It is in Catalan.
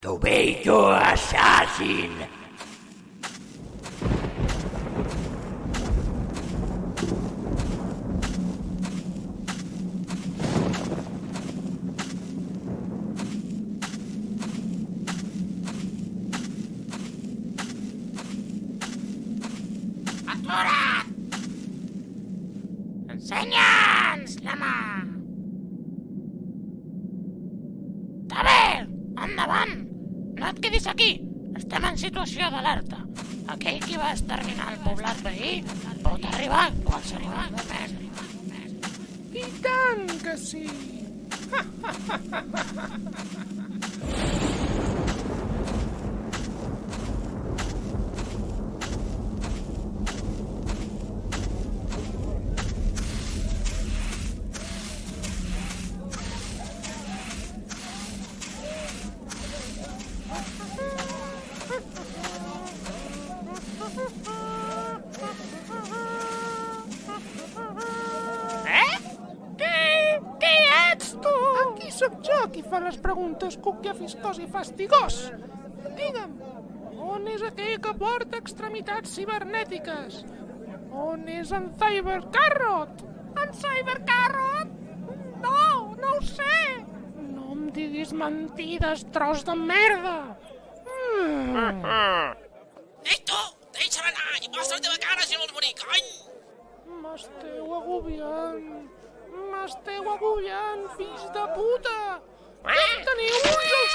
Tomato Assassin! Atura't! Ensenya'ns la mà! Està bé, endavant! No et quedis aquí! Estem en situació d'alerta. Aquell qui va exterminar el poblat veí pot arribar en qualsevol moment. I tant que sí! Qui ets tu? Aquí sóc jo qui fa les preguntes, cuc i afiscós i fastigós. Digue'm, on és aquell que porta extremitats cibernètiques? On és en Cybercarrot? En Cybercarrot? No, no ho sé. No em diguis mentides, tros de merda. Ei, tu! Deixa'm anar i mostra la teva cara si vols morir, cony! M'esteu agobiant, fills de puta! Teniu ulls